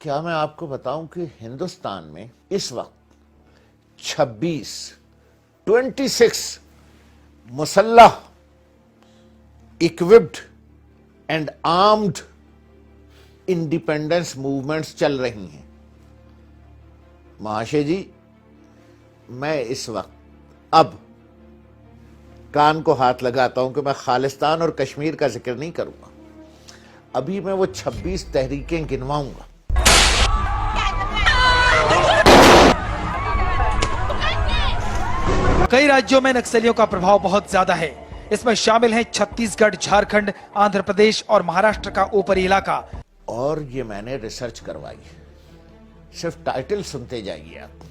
کیا میں آپ کو بتاؤں کہ ہندوستان میں اس وقت 26 مسلح occupied and armed independence movements چل رہی ہیں. مہاشے جی، میں اس وقت اب کان کو ہاتھ لگاتا ہوں کہ میں خالستان اور کشمیر کا ذکر نہیں کروں گا. ابھی میں وہ 26 تحریکیں گنواؤں گا. کئی راجیوں میں نکسلیوں کا پربھاؤ بہت زیادہ ہے. اس میں شامل ہیں چھتیس گڑھ، جھارکھنڈ، آندھرا پردیش اور مہاراشٹر کا اوپری علاقہ. اور یہ میں نے ریسرچ کروائی ہے. صرف ٹائٹل سنتے جائیے آپ.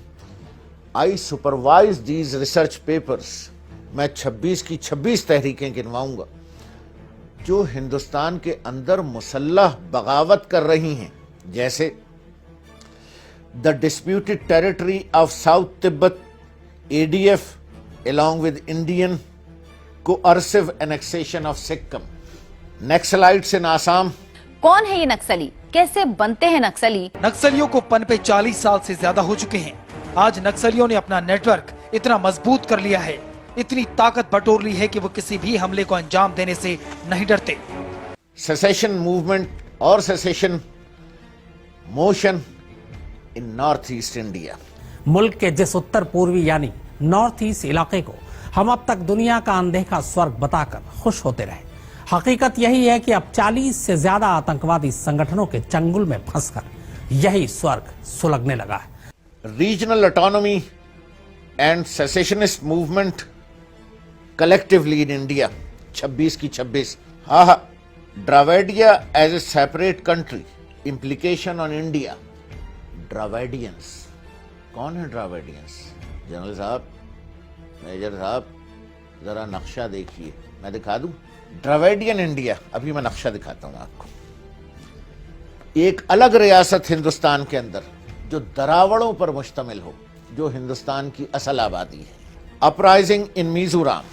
آئی سپروائز دیز ریسرچ پیپرز. میں 26 کی 26 تحریکیں گنواؤں گا جو ہندوستان کے اندر مسلح بغاوت کر رہی ہیں، جیسے the disputed territory of south Tibet ADF along with Indian coercive annexation of Sikkim. Naxalites in Assam. کون ہے یہ نکسلی؟ کیسے بنتے ہیں نکسلی؟ نکسلیوں کو پنپے 40 سال سے زیادہ ہو چکے ہیں. آج نکسلیوں نے اپنا نیٹ ورک اتنا مضبوط کر لیا ہے، اتنی طاقت بٹور لی ہے کہ وہ کسی بھی حملے کو انجام دینے سے نہیں ڈرتے. سیسیشن موومنٹ اور سیسیشن موشن ان نارتھ ایسٹ انڈیا. ملک کے جس اتر پوروی یعنی نارتھ ایسٹ علاقے کو ہم اب تک دنیا کا اندیکھا سورگ بتا کر خوش ہوتے رہے، حقیقت یہی ہے کہ اب 40 سے زیادہ آتنکوادی سنگٹھنوں کے چنگل میں پھنس کر یہی سورگ سلگنے لگا ہے. Regional autonomy and secessionist movement collectively in India. 26 کی 26. ہاں، Dravidia as a separate country. Implication on India. Dravidians کون ہے؟ ڈراویڈینس جنرل صاحب، میجر صاحب، ذرا نقشہ دیکھیے. میں دکھا دوں ڈراویڈین انڈیا. ابھی میں نقشہ دکھاتا ہوں آپ کو. ایک الگ ریاست ہندوستان کے اندر جو دراوڑوں پر مشتمل ہو، جو ہندوستان کی اصل آبادی ہے. اپرائزنگ ان میزورام.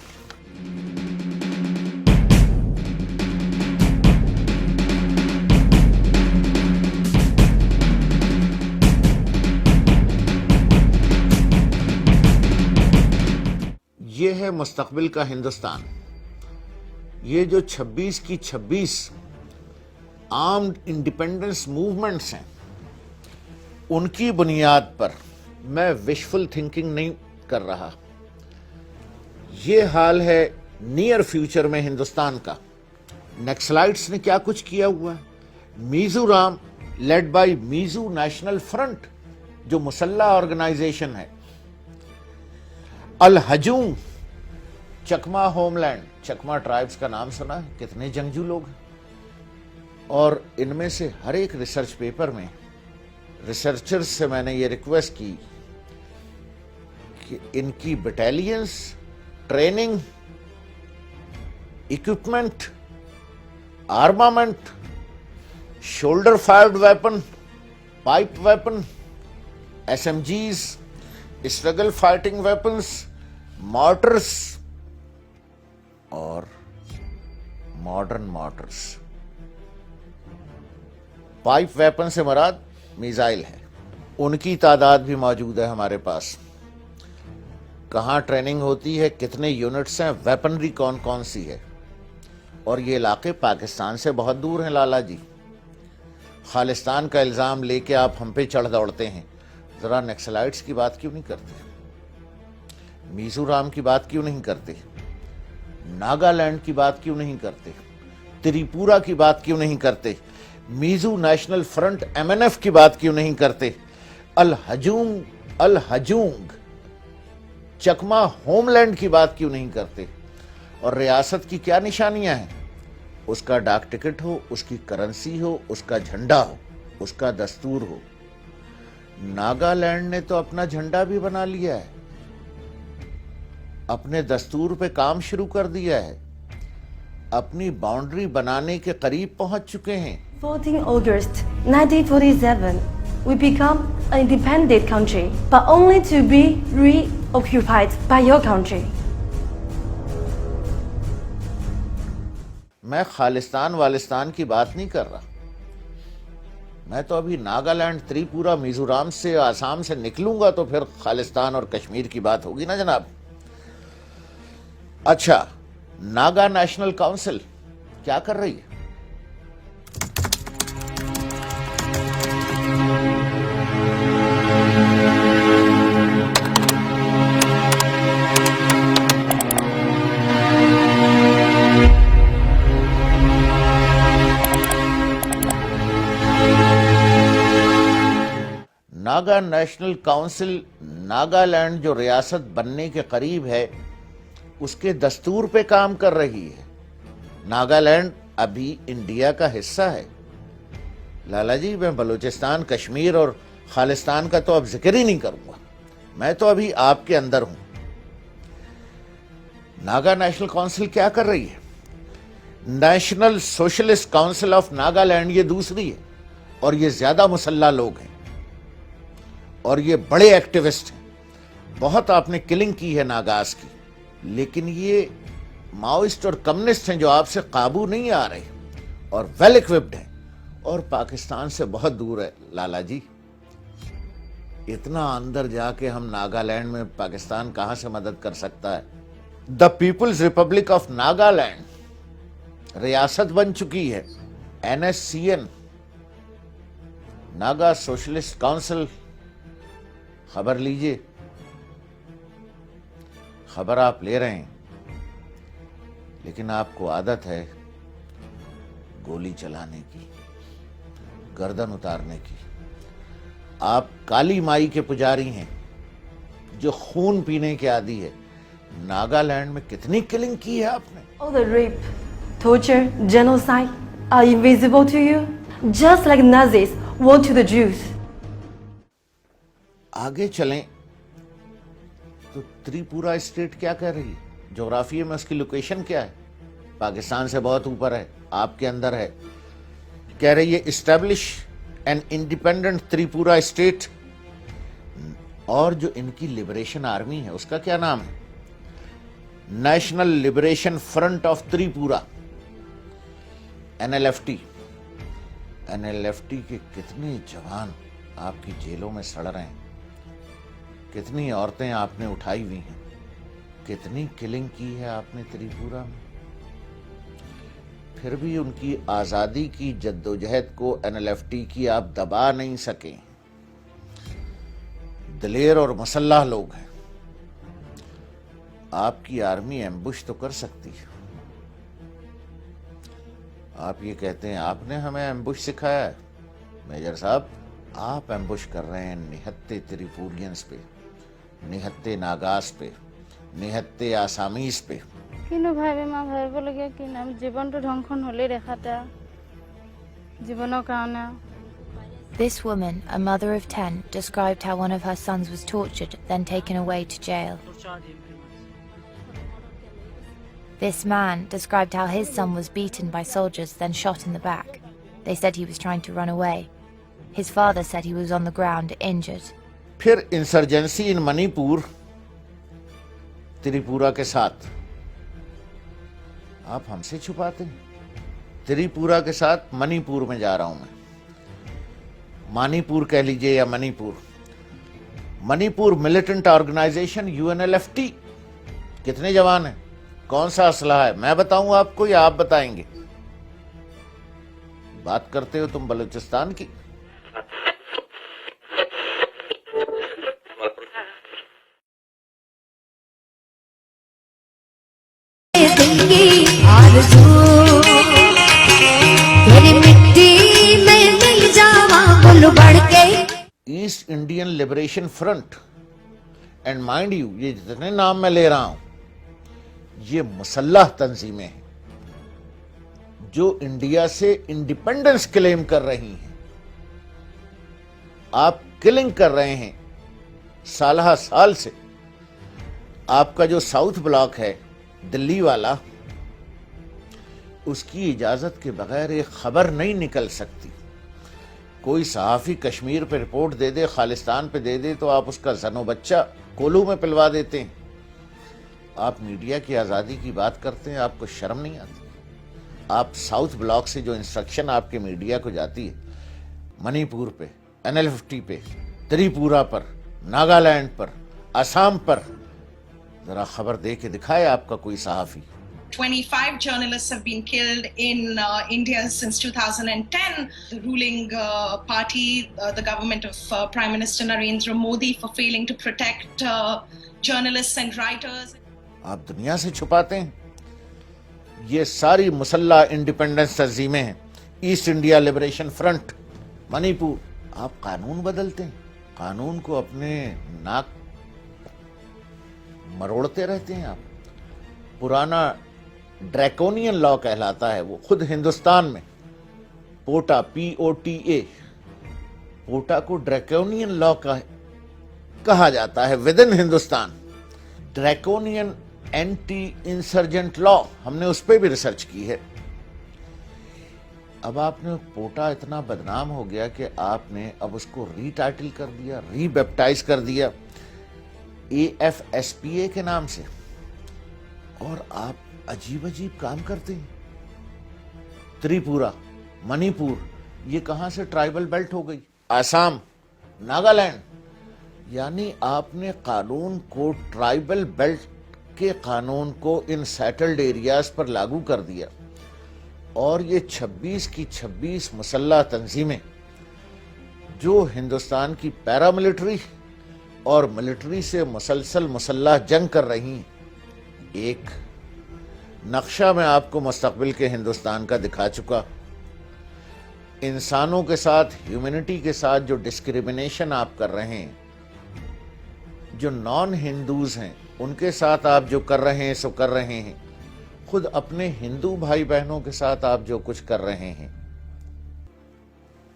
یہ ہے مستقبل کا ہندوستان. یہ جو 26 کی 26 آرمڈ انڈیپینڈنس موومنٹس ہیں، ان کی بنیاد پر میں وشفل تھنکنگ نہیں کر رہا. یہ حال ہے نیئر فیوچر میں ہندوستان کا. نیکسلائٹس نے کیا کچھ کیا ہوا ہے. Mizoram led by Mizo national front جو مسلح آرگنائزیشن ہے. الہجوم Chakma homeland. Chakma tribes کا نام سنا ہے؟ کتنے جنگجو لوگ ہیں. اور ان میں سے ہر ایک ریسرچ پیپر میں ریسرچرز سے میں نے یہ ریکویسٹ کی کہ ان کی battalions, training, equipment, armament, shoulder fired weapon, pipe weapon, SMGs، struggle fighting weapons, mortars اور ماڈرن مارٹرز. پائپ ویپن سے مراد میزائل ہے. ان کی تعداد بھی موجود ہے ہمارے پاس. کہاں ٹریننگ ہوتی ہے، کتنے یونٹس ہیں، ویپنری کون کون سی ہے. اور یہ علاقے پاکستان سے بہت دور ہیں. لالا جی، خالستان کا الزام لے کے آپ ہم پہ چڑھ دوڑتے ہیں. ذرا نیکسلائٹس کی بات کیوں نہیں کرتے؟ میزورام کی بات کیوں نہیں کرتے؟ ناگالینڈ کی بات کیوں نہیں کرتے؟ تریپورا کی بات کیوں نہیں کرتے؟ میزو نیشنل فرنٹ MNF کی بات کیوں نہیں کرتے؟ الہجونگ چکما ہوم لینڈ کی بات کیوں نہیں کرتے؟ اور ریاست کی کیا نشانیاں ہیں؟ اس کا ڈاک ٹکٹ ہو، اس کی کرنسی ہو، اس کا جھنڈا ہو، اس کا دستور ہو. ناگالینڈ نے تو اپنا جھنڈا بھی بنا لیا ہے، اپنے دستور پہ کام شروع کر دیا ہے، اپنی باؤنڈری بنانے کے قریب پہنچ چکے ہیں. 14 August 1947, we become an independent country, but only to be reoccupied by your country. میں خالستان والستان کی بات نہیں کر رہا. میں تو ابھی ناگالینڈ، تریپورا، میزورام سے، آسام سے نکلوں گا تو پھر خالستان اور کشمیر کی بات ہوگی نا جناب. اچھا، ناگا نیشنل کونسل کیا کر رہی ہے؟ ناگا نیشنل کونسل ناگالینڈ جو ریاست بننے کے قریب ہے اس کے دستور پہ کام کر رہی ہے. ناگالینڈ ابھی انڈیا کا حصہ ہے. لالا جی، میں بلوچستان، کشمیر اور خالستان کا تو اب ذکر ہی نہیں کروں گا. میں تو ابھی آپ کے اندر ہوں. ناگا نیشنل کونسل کیا کر رہی ہے؟ National socialist council of Nagaland یہ دوسری ہے، اور یہ زیادہ مسلح لوگ ہیں اور یہ بڑے ایکٹیوسٹ ہیں. بہت آپ نے کلنگ کی ہے ناگاز کی، لیکن یہ ماؤسٹ اور کمیونسٹ ہیں جو آپ سے قابو نہیں آ رہے اور ویل اکوپڈ ہیں اور پاکستان سے بہت دور ہے. لالا جی، اتنا اندر جا کے ہم ناگالینڈ میں پاکستان کہاں سے مدد کر سکتا ہے؟ دا پیپلز ریپبلک آف ناگالینڈ ریاست بن چکی ہے. NSCN، Naga socialist council. خبر لیجئے، خبر آپ لے رہے ہیں، لیکن آپ کو عادت ہے گولی چلانے کی، گردن اتارنے کی. آپ کالی مائی کے پجاری ہیں جو خون پینے کے عادی ہے. ناگالینڈ میں کتنی کلنگ کی ہے آپ نے؟ All the rape, torture, genocide are invisible to you, just like Nazis were to the Jews. آگے چلیں تو تریپورا اسٹیٹ کیا کہہ رہی ہے؟ جغرافیے میں اس کی لوکیشن کیا ہے؟ پاکستان سے بہت اوپر ہے، آپ کے اندر ہے. کہہ رہی ہے establish an independent Tripura state. اور جو ان کی لبریشن آرمی ہے اس کا کیا نام ہے؟ National liberation front of Tripura, NLFT. NLFT کے کتنے جوان آپ کی جیلوں میں سڑ رہے ہیں، کتنی عورتیں آپ نے اٹھائی ہوئی ہیں، کتنی کلنگ کی ہے آپ نے تریپورا میں. پھر بھی ان کی آزادی کی جدوجہد کو NLFT کی آپ دبا نہیں سکیں. دلیر اور مسلح لوگ ہیں. آپ کی آرمی ایمبوش تو کر سکتی ہے. آپ یہ کہتے ہیں آپ نے ہمیں ایمبوش سکھایا ہے. میجر صاحب، آپ ایمبوش کر رہے ہیں نہتے تریپورینز پہ، نہتے ناگاز پہ، نہتے آسامیز پہ. কিন্তু ভাবে মা ভাবিবলগীয়া কি নাম জীৱনটো ধ্বংস হ'লেই দেখাতে জীৱনৰ কাৰণে. This woman, a mother of 10, described how one of her sons was tortured, then taken away to jail. This man described how his son was beaten by soldiers, then shot in the back. They said he was trying to run away. His father said he was on the ground, injured. پھر insurgency ان منی پور، تریپورا کے ساتھ. آپ ہم سے چھپاتے ہیں. تریپورا کے ساتھ منی پور میں جا رہا ہوں میں. مانی پور کہہ لیجئے یا منی پور. منی پور ملیٹنٹ آرگنائزیشن UNLFT. کتنے جوان ہیں؟ کون سا اسلحہ ہے؟ میں بتاؤں آپ کو یا آپ بتائیں گے؟ بات کرتے ہو تم بلوچستان کی. East Indian Liberation Front. And mind you, یہ جتنے نام میں لے رہا ہوں یہ مسلح تنظیمیں ہیں جو انڈیا سے انڈیپینڈنس کلیم کر رہی ہیں. آپ کلنگ کر رہے ہیں سالہ سال سے. آپ کا جو ساؤتھ بلاک ہے دلی والا، اس کی اجازت کے بغیر ایک خبر نہیں نکل سکتی. کوئی صحافی کشمیر پہ رپورٹ دے دے، خالستان پہ دے دے تو آپ اس کا زن و بچہ کولو میں پلوا دیتے ہیں. آپ میڈیا کی آزادی کی بات کرتے ہیں، آپ کو شرم نہیں آتی؟ آپ ساؤتھ بلاک سے جو انسٹرکشن آپ کے میڈیا کو جاتی ہے، منی پور پہ، NL-50 پہ، تریپورہ پر، ناگالینڈ پر، آسام پر، ذرا خبر دے کے دکھائے آپ کا کوئی صحافی. 25 journalists have been killed in India since 2010. The ruling party, the government of Prime Minister Narendra Modi, for failing to protect journalists and writers. آپ دنیا سے چھپاتے ہیں. یہ ساری مسلح انڈیپینڈنس تنظیمیں ہیں. ایسٹ انڈیا لبریشن فرنٹ، منی پور. آپ قانون بدلتے ہیں، قانون کو اپنے ناک مروڑتے رہتے ہیں. آپ پرانا ڈریکونین لا کہلاتا ہے وہ خود ہندوستان میں. پوٹا POTA، پوٹا کو ڈریکونین لا کہا جاتا ہے within Hindustan. Draconian anti insurgent law, ہم نے اس پہ بھی ریسرچ کی ہے. اب آپ نے پوٹا اتنا بدنام ہو گیا کہ آپ نے اب اس کو ری ٹائٹل کر دیا، ری بیپٹائز کر دیا AFSPA کے نام سے. اور آپ عجیب عجیب کام کرتے ہیں. تریپورہ، منی پور، یہ کہاں سے ٹرائبل بیلٹ ہو گئی؟ آسام، ناگالینڈ. یعنی آپ نے قانون کو، ٹرائبل بیلٹ کے قانون کو ان سیٹلڈ ایریاز پر لاگو کر دیا. اور یہ 26 کی 26 مسلح تنظیمیں جو ہندوستان کی پیراملٹری اور ملٹری سے مسلسل مسلح جنگ کر رہی ہیں. ایک نقشہ میں آپ کو مستقبل کے ہندوستان کا دکھا چکا. انسانوں کے ساتھ، ہیومینٹی کے ساتھ جو ڈسکریمنیشن آپ کر رہے ہیں، جو نان ہندوز ہیں ان کے ساتھ آپ جو کر رہے ہیں سو کر رہے ہیں. خود اپنے ہندو بھائی بہنوں کے ساتھ آپ جو کچھ کر رہے ہیں.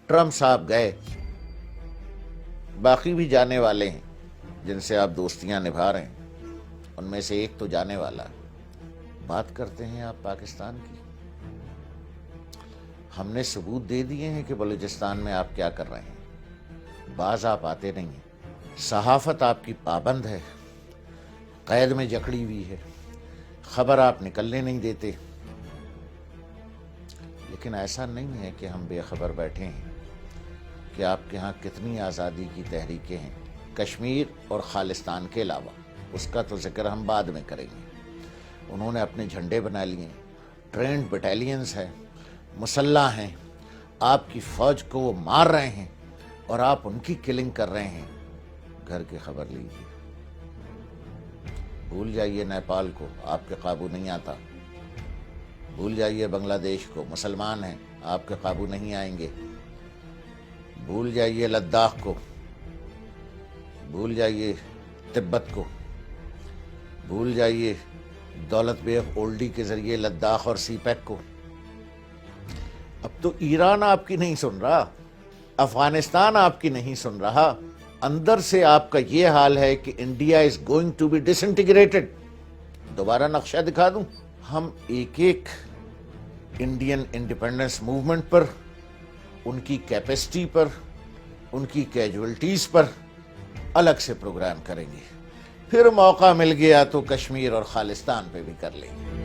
ٹرمپ صاحب گئے، باقی بھی جانے والے ہیں جن سے آپ دوستیاں نبھا رہے ہیں. ان میں سے ایک تو جانے والا ہے. بات کرتے ہیں آپ پاکستان کی. ہم نے ثبوت دے دیے ہیں کہ بلوچستان میں آپ کیا کر رہے ہیں. باز آپ آتے نہیں ہیں. صحافت آپ کی پابند ہے، قید میں جکڑی ہوئی ہے. خبر آپ نکلنے نہیں دیتے. لیکن ایسا نہیں ہے کہ ہم بے خبر بیٹھے ہیں کہ آپ کے ہاں کتنی آزادی کی تحریکیں ہیں کشمیر اور خالستان کے علاوہ. اس کا تو ذکر ہم بعد میں کریں گے. انہوں نے اپنے جھنڈے بنا لیے، ٹرینڈ بٹالینز ہیں، مسلح ہیں. آپ کی فوج کو وہ مار رہے ہیں اور آپ ان کی کلنگ کر رہے ہیں. گھر کی خبر لیجیے. بھول جائیے نیپال کو، آپ کے قابو نہیں آتا. بھول جائیے بنگلہ دیش کو، مسلمان ہیں، آپ کے قابو نہیں آئیں گے. بھول جائیے لداخ کو، بھول جائیے تبت کو، بھول جائیے دولت بیگ اولڈی کے ذریعے لداخ اور سی پیک کو. اب تو ایران آپ کی نہیں سن رہا، افغانستان آپ کی نہیں سن رہا. اندر سے آپ کا یہ حال ہے کہ India is going to be disintegrated. دوبارہ نقشہ دکھا دوں. ہم ایک ایک انڈین انڈیپینڈنس موومنٹ پر، ان کی کیپیسٹی پر، ان کی کیجولٹیز پر الگ سے پروگرام کریں گے. پھر موقع مل گیا تو کشمیر اور خالستان پہ بھی کر لیں گے.